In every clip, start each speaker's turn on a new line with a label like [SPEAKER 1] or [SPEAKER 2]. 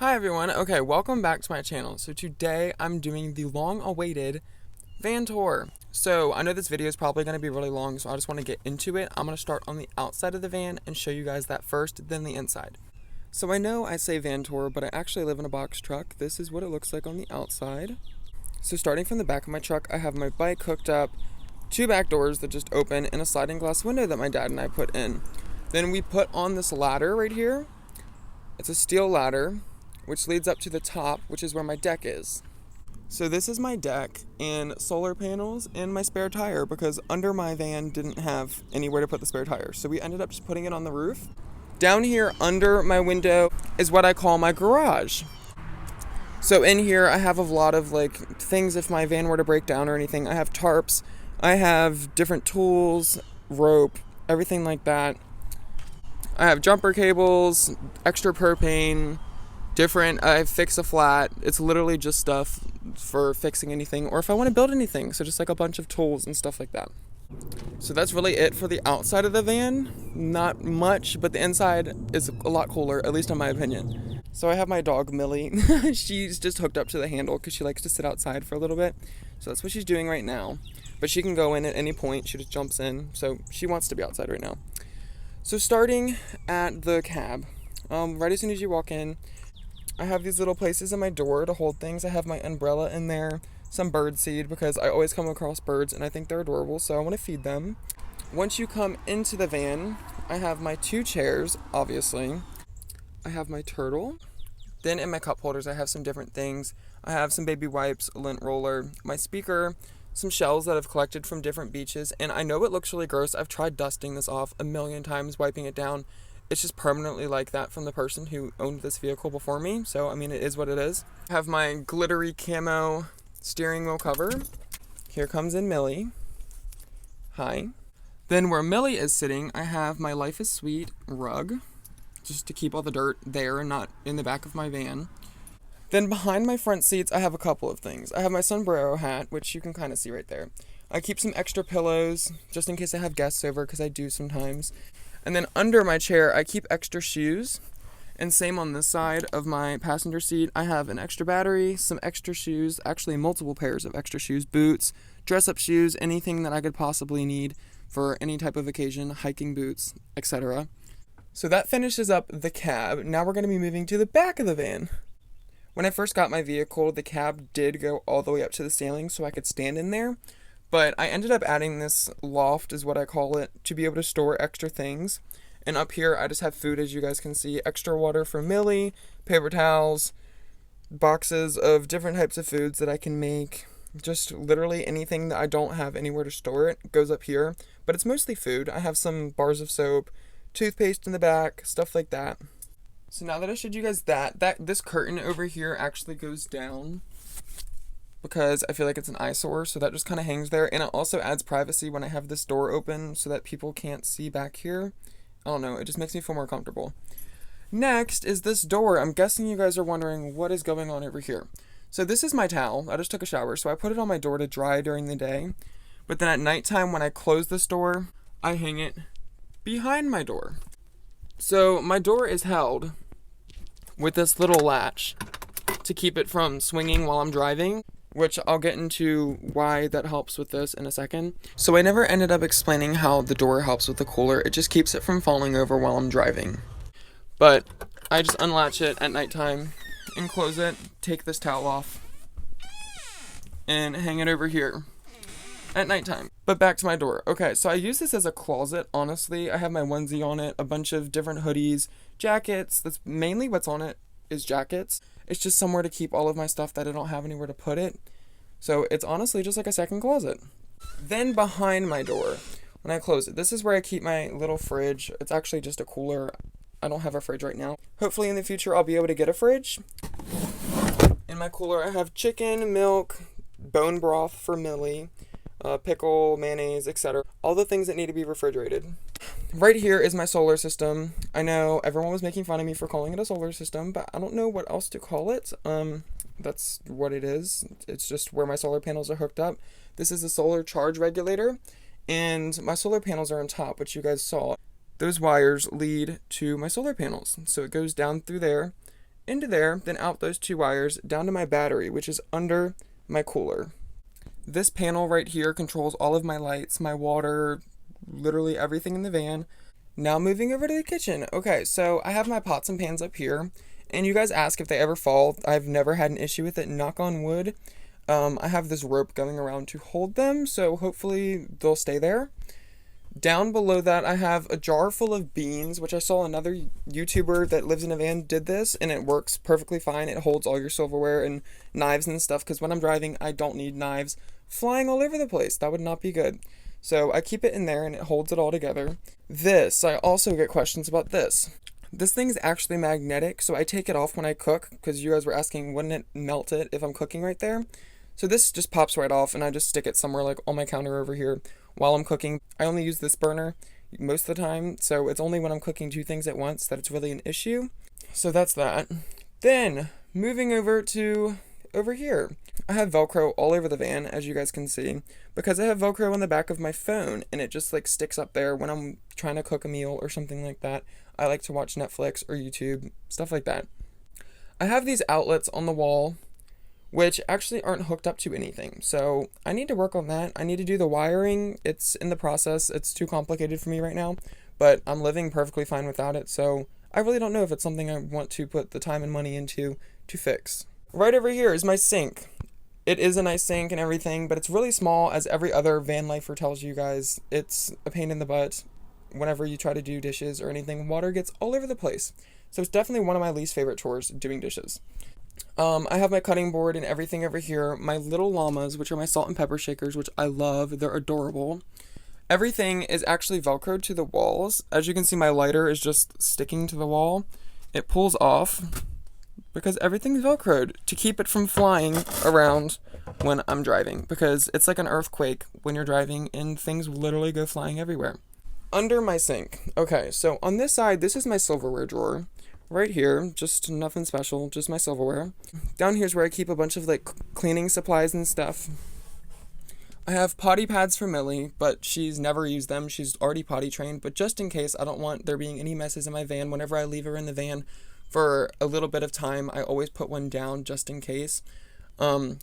[SPEAKER 1] Hi everyone, okay, welcome back to my channel. So today I'm doing the long-awaited van tour. So I know this video is probably going to be really long, so I just want to get into it. I'm going to start on the outside of the van and show you guys that first, then the inside. So I know I say van tour, but I actually live in a box truck. This is what it looks like on the outside. So starting from the back of my truck, I have my bike hooked up, two back doors that just open, and a sliding glass window that my dad and I put in. Then we put on this ladder right here. It's a steel ladder, which leads up to the top, which is where my deck is. So this is my deck and solar panels and my spare tire, because under my van didn't have anywhere to put the spare tire. So we ended up just putting it on the roof. Down here under my window is what I call my garage. So in here I have a lot of things if my van were to break down or anything. I have tarps, I have different tools, rope, everything like that. I have jumper cables, extra propane, I fix a flat. It's literally just stuff for fixing anything, or if I want to build anything, so just like a bunch of tools and stuff like that. So that's really it for the outside of the van. Not much, but the inside is a lot cooler, at least in my opinion. So I have my dog Millie. She's just hooked up to the handle because she likes to sit outside for a little bit. So that's what she's doing right now. But she can go in at any point. She just jumps in. So she wants to be outside right now. So starting at the cab, right as soon as you walk in, I have these little places in my door to hold things. I have my umbrella in there, some bird seed, because I always come across birds and I think they're adorable, so I want to feed them. Once you come into the van, I have my two chairs, obviously. I have my turtle. Then in my cup holders, I have some different things. I have some baby wipes, a lint roller, my speaker, some shells that I've collected from different beaches. And I know it looks really gross. I've tried dusting this off a million times, wiping it down. It's just permanently like that from the person who owned this vehicle before me. So, I mean, it is what it is. I have my glittery camo steering wheel cover. Here comes in Millie. Hi. Then where Millie is sitting, I have my Life is Sweet rug, just to keep all the dirt there and not in the back of my van. Then behind my front seats, I have a couple of things. I have my sombrero hat, which you can kind of see right there. I keep some extra pillows, just in case I have guests over, because I do sometimes. And then under my chair, I keep extra shoes. And same on this side of my passenger seat, I have an extra battery, some extra shoes, actually multiple pairs of extra shoes, boots, dress-up shoes, anything that I could possibly need for any type of occasion, hiking boots, etc. So that finishes up the cab. Now we're going to be moving to the back of the van. When I first got my vehicle, the cab did go all the way up to the ceiling so I could stand in there. But I ended up adding this loft, is what I call it, to be able to store extra things. And up here, I just have food, as you guys can see. Extra water for Millie, paper towels, boxes of different types of foods that I can make. Just literally anything that I don't have anywhere to store it goes up here. But it's mostly food. I have some bars of soap, toothpaste in the back, stuff like that. So now that I showed you guys this curtain over here actually goes down, because I feel like it's an eyesore, so that just kind of hangs there. And it also adds privacy when I have this door open so that people can't see back here. I don't know, it just makes me feel more comfortable. Next is this door. I'm guessing you guys are wondering what is going on over here. So this is my towel. I just took a shower, so I put it on my door to dry during the day. But then at nighttime, when I close this door, I hang it behind my door. So my door is held with this little latch to keep it from swinging while I'm driving, which I'll get into why that helps with this in a second. So I never ended up explaining how the door helps with the cooler. It just keeps it from falling over while I'm driving. But I just unlatch it at nighttime and close it, take this towel off, and hang it over here at nighttime. But back to my door. Okay, so I use this as a closet, honestly. I have my onesie on it, a bunch of different hoodies, jackets. That's mainly what's on it is jackets. It's just somewhere to keep all of my stuff that I don't have anywhere to put it. So it's honestly just like a second closet. Then behind my door, when I close it, this is where I keep my little fridge. It's actually just a cooler. I don't have a fridge right now. Hopefully in the future I'll be able to get a fridge. In my cooler I have chicken, milk, bone broth for Millie, pickle, mayonnaise, etc. All the things that need to be refrigerated. Right here is my solar system. I know everyone was making fun of me for calling it a solar system, but I don't know what else to call it. That's what it is. It's just where my solar panels are hooked up. This is a solar charge regulator, and my solar panels are on top, which you guys saw. Those wires lead to my solar panels. So it goes down through there, into there, then out those 2 wires down to my battery, which is under my cooler. This panel right here controls all of my lights, my water, literally everything in the van. Now moving over to the kitchen. Okay, so I have my pots and pans up here, and you guys ask if they ever fall. I've never had an issue with it, knock on wood. I have this rope going around to hold them, so hopefully they'll stay there. Down below that, I have a jar full of beans, which I saw another YouTuber that lives in a van did this, and it works perfectly fine. It holds all your silverware and knives and stuff, because when I'm driving, I don't need knives flying all over the place. That would not be good. So I keep it in there, and it holds it all together. This, I also get questions about this. This thing is actually magnetic, so I take it off when I cook, because you guys were asking, wouldn't it melt it if I'm cooking right there? So this just pops right off, and I just stick it somewhere like on my counter over here while I'm cooking. I only use this burner most of the time, so it's only when I'm cooking 2 things at once that it's really an issue. So that's that. Then, moving over here. I have Velcro all over the van, as you guys can see, because I have Velcro on the back of my phone, and it just like sticks up there when I'm trying to cook a meal or something like that. I like to watch Netflix or YouTube, stuff like that. I have these outlets on the wall, which actually aren't hooked up to anything. So I need to work on that. I need to do the wiring. It's in the process. It's too complicated for me right now, but I'm living perfectly fine without it. So I really don't know if it's something I want to put the time and money into to fix. Right over here is my sink. It is a nice sink and everything, but it's really small, as every other van lifer tells you guys. It's a pain in the butt whenever you try to do dishes or anything. Water gets all over the place. So it's definitely one of my least favorite chores, doing dishes. I have my cutting board and everything over here. My little llamas, which are my salt and pepper shakers, which I love. They're adorable. Everything is actually Velcroed to the walls. As you can see, my lighter is just sticking to the wall. It pulls off because everything's Velcroed to keep it from flying around when I'm driving, because it's like an earthquake when you're driving and things literally go flying everywhere. Under my sink. Okay, so on this side, this is my silverware drawer. Right here, just nothing special, just my silverware. Down here's where I keep a bunch of like cleaning supplies and stuff. I have potty pads for Millie, but she's never used them. She's already potty trained, but just in case, I don't want there being any messes in my van. Whenever I leave her in the van for a little bit of time, I always put one down just in case.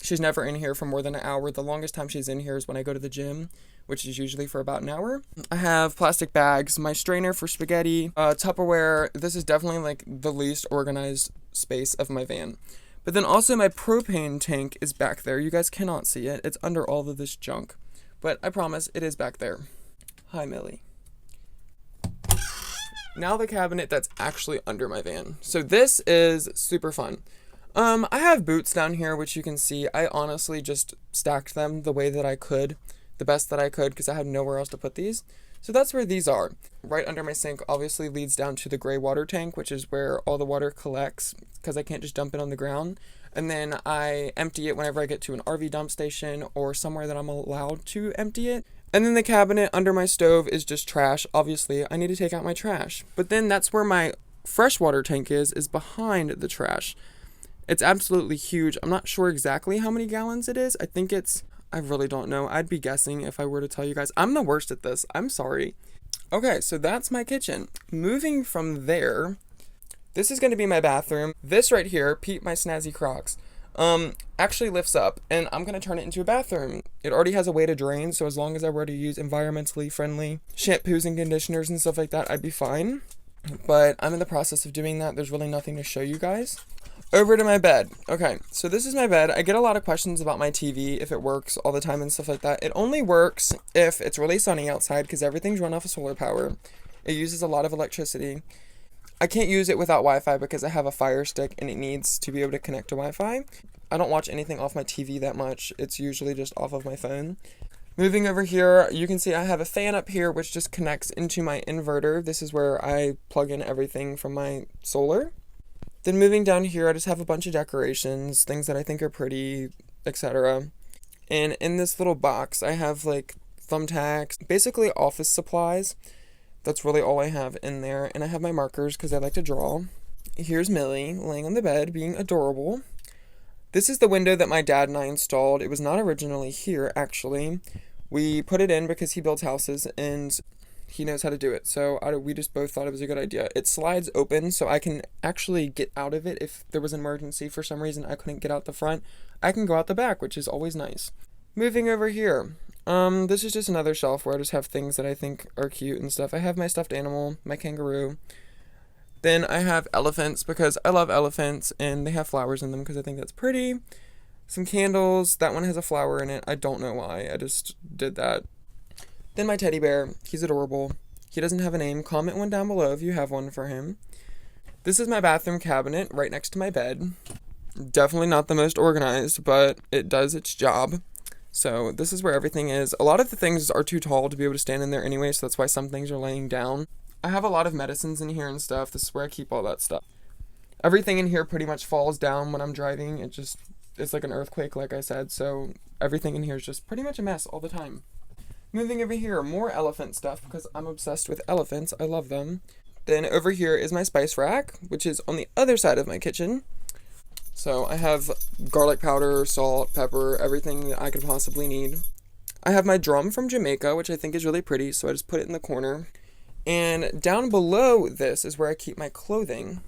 [SPEAKER 1] She's never in here for more than an hour. The longest time she's in here is when I go to the gym, which is usually for about an hour. I have plastic bags, my strainer for spaghetti, Tupperware. This is definitely like the least organized space of my van. But then also my propane tank is back there. You guys cannot see it. It's under all of this junk. But I promise it is back there. Hi, Millie. Now the cabinet that's actually under my van. So this is super fun. I have boots down here, which you can see. I honestly just stacked them the way that I could, the best that I could, because I had nowhere else to put these. So that's where these are. Right under my sink obviously leads down to the gray water tank, which is where all the water collects, because I can't just dump it on the ground. And then I empty it whenever I get to an RV dump station or somewhere that I'm allowed to empty it. And then the cabinet under my stove is just trash. Obviously, I need to take out my trash. But then that's where my freshwater tank is behind the trash. It's absolutely huge. I'm not sure exactly how many gallons it is. I really don't know. I'd be guessing if I were to tell you guys. I'm the worst at this. I'm sorry. Okay, so that's my kitchen. Moving from there, this is going to be my bathroom. This right here, Pete, my snazzy Crocs, actually lifts up, and I'm going to turn it into a bathroom. It already has a way to drain, so as long as I were to use environmentally friendly shampoos and conditioners and stuff like that, I'd be fine. But I'm in the process of doing that. There's really nothing to show you guys. Over to my bed. Okay, so this is my bed. I get a lot of questions about my TV, if it works all the time and stuff like that. It only works if it's really sunny outside, because everything's run off of solar power. It uses a lot of electricity. I can't use it without Wi-Fi because I have a Fire Stick and it needs to be able to connect to Wi-Fi. I don't watch anything off my TV that much. It's usually just off of my phone. Moving over here, you can see I have a fan up here which just connects into my inverter. This is where I plug in everything from my solar. Then moving down here, I just have a bunch of decorations, things that I think are pretty, etc. And in this little box, I have like thumbtacks, basically office supplies. That's really all I have in there. And I have my markers because I like to draw. Here's Millie laying on the bed being adorable. This is the window that my dad and I installed. It was not originally here, actually. We put it in because he builds houses, and he knows how to do it. So we just both thought it was a good idea. It slides open so I can actually get out of it if there was an emergency for some reason I couldn't get out the front. I can go out the back, which is always nice. Moving over here. This is just another shelf where I just have things that I think are cute and stuff. I have my stuffed animal, my kangaroo. Then I have elephants because I love elephants and they have flowers in them because I think that's pretty. Some candles. That one has a flower in it. I don't know why. I just did that. Then my teddy bear. He's adorable. He doesn't have a name. Comment one down below if you have one for him. This is my bathroom cabinet right next to my bed. Definitely not the most organized, but it does its job. So this is where everything is. A lot of the things are too tall to be able to stand in there anyway, so that's why some things are laying down. I have a lot of medicines in here and stuff. This is where I keep all that stuff. Everything in here pretty much falls down when I'm driving. It's like an earthquake, like I said, so everything in here is just pretty much a mess all the time. Moving over here, more elephant stuff because I'm obsessed with elephants. I love them. Then over here is my spice rack, which is on the other side of my kitchen. So I have garlic powder, salt, pepper, everything that I could possibly need. I have my drum from Jamaica, which I think is really pretty, so I just put it in the corner. And down below this is where I keep my clothing.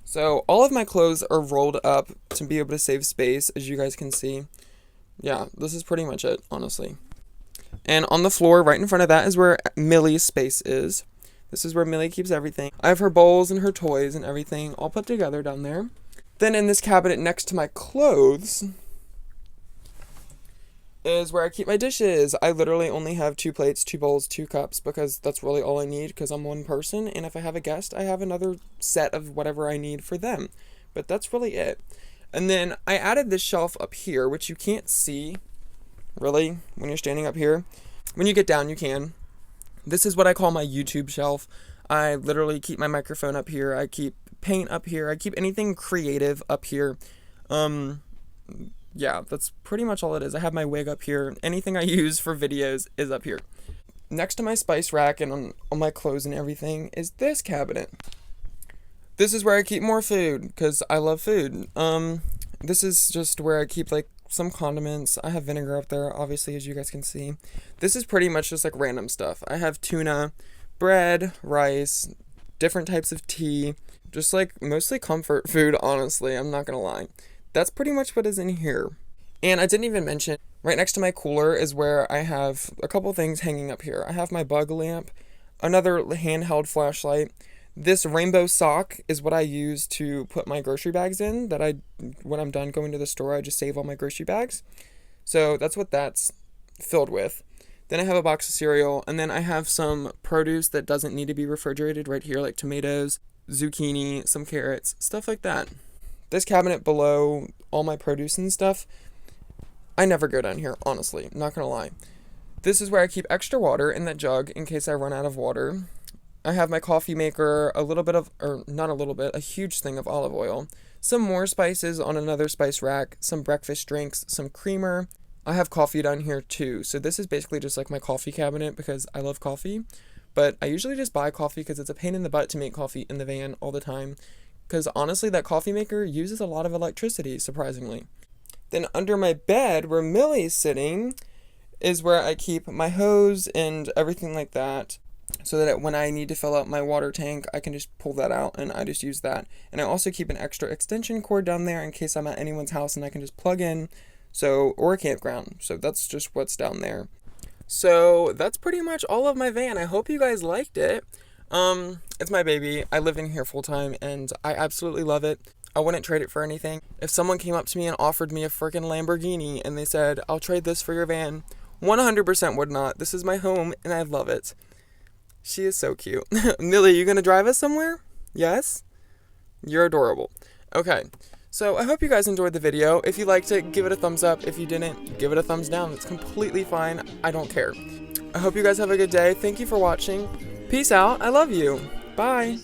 [SPEAKER 1] So all of my clothes are rolled up to be able to save space, as you guys can see. Yeah, this is pretty much it, honestly. And on the floor, right in front of that, is where Millie's space is. This is where Millie keeps everything. I have her bowls and her toys and everything all put together down there. Then in this cabinet next to my clothes is where I keep my dishes. I literally only have 2 plates, 2 bowls, 2 cups because that's really all I need because I'm one person. And if I have a guest, I have another set of whatever I need for them. But that's really it. And then I added this shelf up here, which you can't see really when you're standing up here. When you get down, you can. This is what I call my YouTube shelf. I literally keep my microphone up here. I keep paint up here. I keep anything creative up here. Yeah, that's pretty much all it is. I have my wig up here. Anything I use for videos is up here. Next to my spice rack and on my clothes and everything is this cabinet. This is where I keep more food because I love food. This is just where I keep like some condiments. I have vinegar up there, obviously, as you guys can see. This is pretty much just like random stuff. I have tuna, bread, rice, different types of tea, just like mostly comfort food, honestly. I'm not gonna lie. That's pretty much what is in here. And I didn't even mention, right next to my cooler is where I have a couple things hanging up here. I have my bug lamp, another handheld flashlight. This rainbow sock is what I use to put my grocery bags in, when I'm done going to the store, I just save all my grocery bags. So that's what that's filled with. Then I have a box of cereal, and then I have some produce that doesn't need to be refrigerated right here, like tomatoes, zucchini, some carrots, stuff like that. This cabinet below all my produce and stuff, I never go down here, honestly, not gonna lie. This is where I keep extra water in that jug in case I run out of water. I have my coffee maker, a huge thing of olive oil, some more spices on another spice rack, some breakfast drinks, some creamer. I have coffee down here too, so this is basically just like my coffee cabinet because I love coffee, but I usually just buy coffee because it's a pain in the butt to make coffee in the van all the time, because honestly that coffee maker uses a lot of electricity, surprisingly. Then under my bed, where Millie's sitting, is where I keep my hose and everything like that, so that when I need to fill up my water tank, I can just pull that out and I just use that. And I also keep an extra extension cord down there in case I'm at anyone's house and I can just plug in, or a campground. So that's just what's down there. So that's pretty much all of my van. I hope you guys liked it. It's my baby. I live in here full time and I absolutely love it. I wouldn't trade it for anything. If someone came up to me and offered me a freaking Lamborghini and they said, I'll trade this for your van, 100% would not. This is my home and I love it. She is so cute. Millie, you gonna drive us somewhere? Yes? You're adorable. Okay, so I hope you guys enjoyed the video. If you liked it, give it a thumbs up. If you didn't, give it a thumbs down. It's completely fine. I don't care. I hope you guys have a good day. Thank you for watching. Peace out. I love you. Bye.